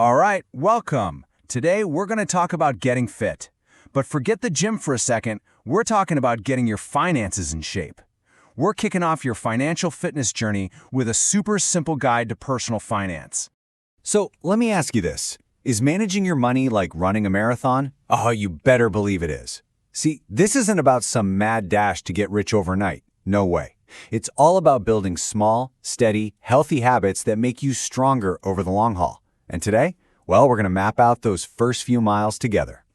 All right, welcome. Today we're going to talk about getting fit. But forget the gym for a second, we're talking about getting your finances in shape. We're kicking off your financial fitness journey with a super simple guide to personal finance. So let me ask you this. Is managing your money like running a marathon? Oh, you better believe it is. See, this isn't about some mad dash to get rich overnight. No way. It's all about building small, steady, healthy habits that make you stronger over the long haul. And today, well, we're going to map out those first few miles together.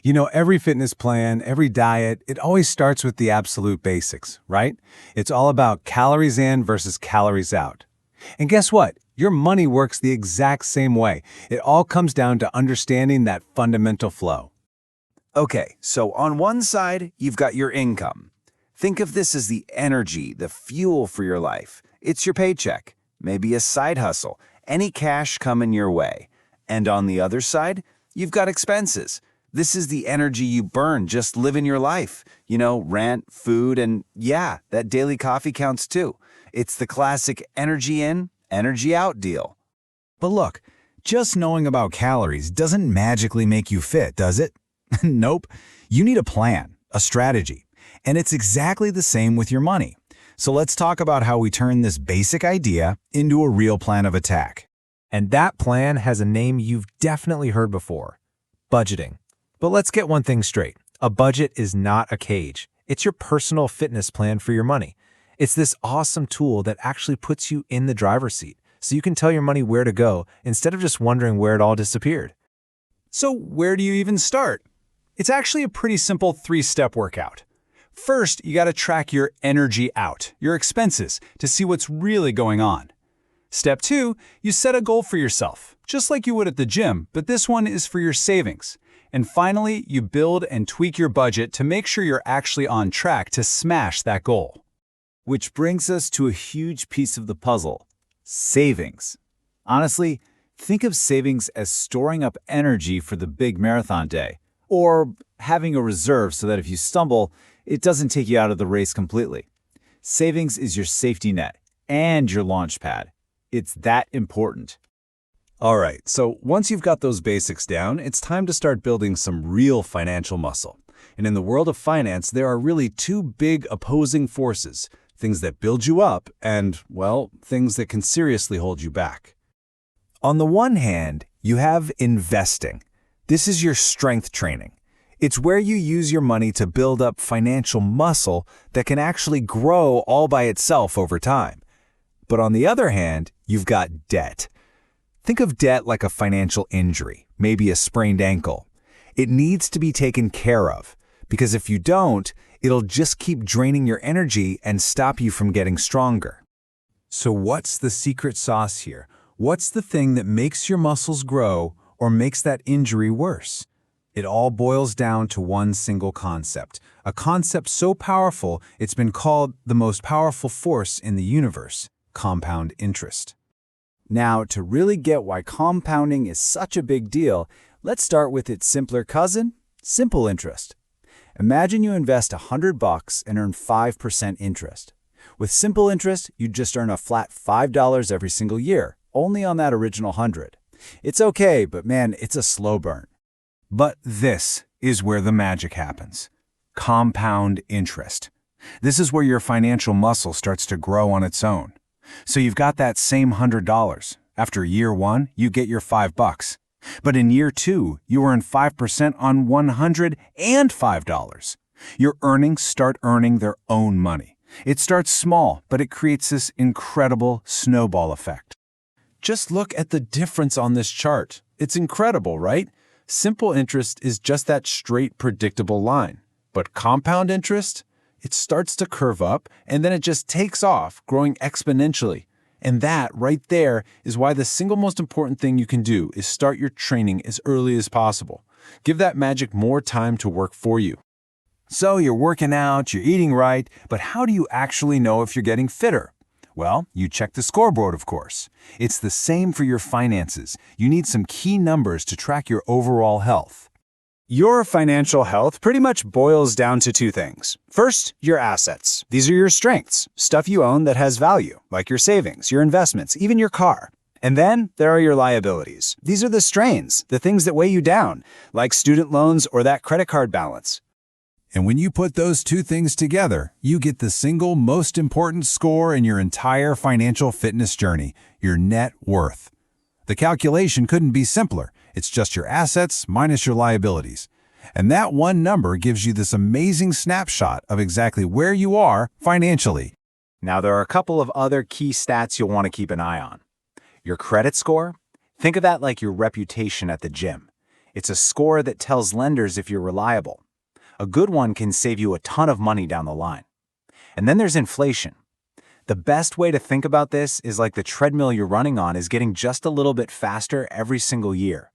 You know, every fitness plan, every diet, it always starts with the absolute basics, right? It's all about calories in versus calories out. And guess what? Your money works the exact same way. It all comes down to understanding that fundamental flow. Okay, so on one side, you've got your income. Think of this as the energy, the fuel for your life. It's your paycheck, maybe a side hustle, any cash coming your way. And on the other side, you've got expenses. This is the energy you burn just living your life. You know, rent, food, and yeah, that daily coffee counts too. It's the classic energy in, energy out deal. But look, just knowing about calories doesn't magically make you fit, does it? Nope. You need a plan, a strategy. And it's exactly the same with your money. So let's talk about how we turn this basic idea into a real plan of attack. And that plan has a name you've definitely heard before: budgeting. But let's get one thing straight. A budget is not a cage. It's your personal fitness plan for your money. It's this awesome tool that actually puts you in the driver's seat, so you can tell your money where to go instead of just wondering where it all disappeared. So where do you even start? It's actually a pretty simple 3-step workout. First, you got to track your energy out, your expenses, to see what's really going on. Step 2, you set a goal for yourself, just like you would at the gym, but this one is for your savings. And finally, you build and tweak your budget to make sure you're actually on track to smash that goal. Which brings us to a huge piece of the puzzle: savings. Honestly, think of savings as storing up energy for the big marathon day, or having a reserve so that if you stumble, it doesn't take you out of the race completely. Savings is your safety net and your launch pad. It's that important. All right, so once you've got those basics down, it's time to start building some real financial muscle. And in the world of finance, there are really two big opposing forces: things that build you up and, well, things that can seriously hold you back. On the one hand, you have investing. This is your strength training. It's where you use your money to build up financial muscle that can actually grow all by itself over time. But on the other hand, you've got debt. Think of debt like a financial injury, maybe a sprained ankle. It needs to be taken care of, because if you don't, it'll just keep draining your energy and stop you from getting stronger. So what's the secret sauce here? What's the thing that makes your muscles grow or makes that injury worse? It all boils down to one single concept, a concept so powerful it's been called the most powerful force in the universe: compound interest. Now, to really get why compounding is such a big deal, let's start with its simpler cousin, simple interest. Imagine you invest $100 and earn 5% interest. With simple interest, you just earn a flat $5 every single year, only on that original 100. It's okay, but man, it's a slow burn. But this is where the magic happens: compound interest. This is where your financial muscle starts to grow on its own. So you've got that same $100. After year 1, you get your $5. But in year 2, you earn 5% on $105. Your earnings start earning their own money. It starts small, but it creates this incredible snowball effect. Just look at the difference on this chart. It's incredible, right? Simple interest is just that straight, predictable line. But compound interest? It starts to curve up, and then it just takes off, growing exponentially. And that, right there, is why the single most important thing you can do is start your training as early as possible. Give that magic more time to work for you. So you're working out, you're eating right, but how do you actually know if you're getting fitter? Well, you check the scoreboard, of course. It's the same for your finances. You need some key numbers to track your overall health. Your financial health pretty much boils down to two things. First, your assets. These are your strengths, stuff you own that has value, like your savings, your investments, even your car. And then there are your liabilities. These are the strains, the things that weigh you down, like student loans or that credit card balance. And when you put those two things together, you get the single most important score in your entire financial fitness journey, your net worth. The calculation couldn't be simpler. It's just your assets minus your liabilities. And that one number gives you this amazing snapshot of exactly where you are financially. Now, there are a couple of other key stats you'll want to keep an eye on. Your credit score? Think of that like your reputation at the gym. It's a score that tells lenders if you're reliable. A good one can save you a ton of money down the line. And then there's inflation. The best way to think about this is like the treadmill you're running on is getting just a little bit faster every single year.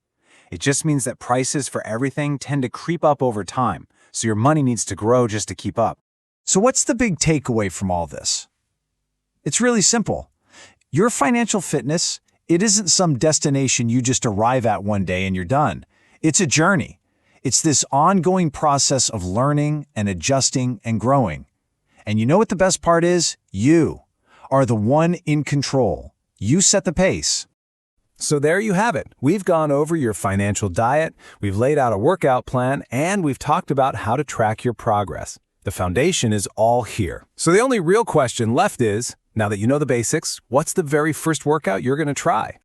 It just means that prices for everything tend to creep up over time, so your money needs to grow just to keep up. So what's the big takeaway from all this? It's really simple. Your financial fitness, it isn't some destination you just arrive at one day and you're done. It's a journey. It's this ongoing process of learning and adjusting and growing. And you know what the best part is? You are the one in control. You set the pace. So there you have it. We've gone over your financial diet, we've laid out a workout plan, and we've talked about how to track your progress. The foundation is all here. So the only real question left is, now that you know the basics, what's the very first workout you're going to try?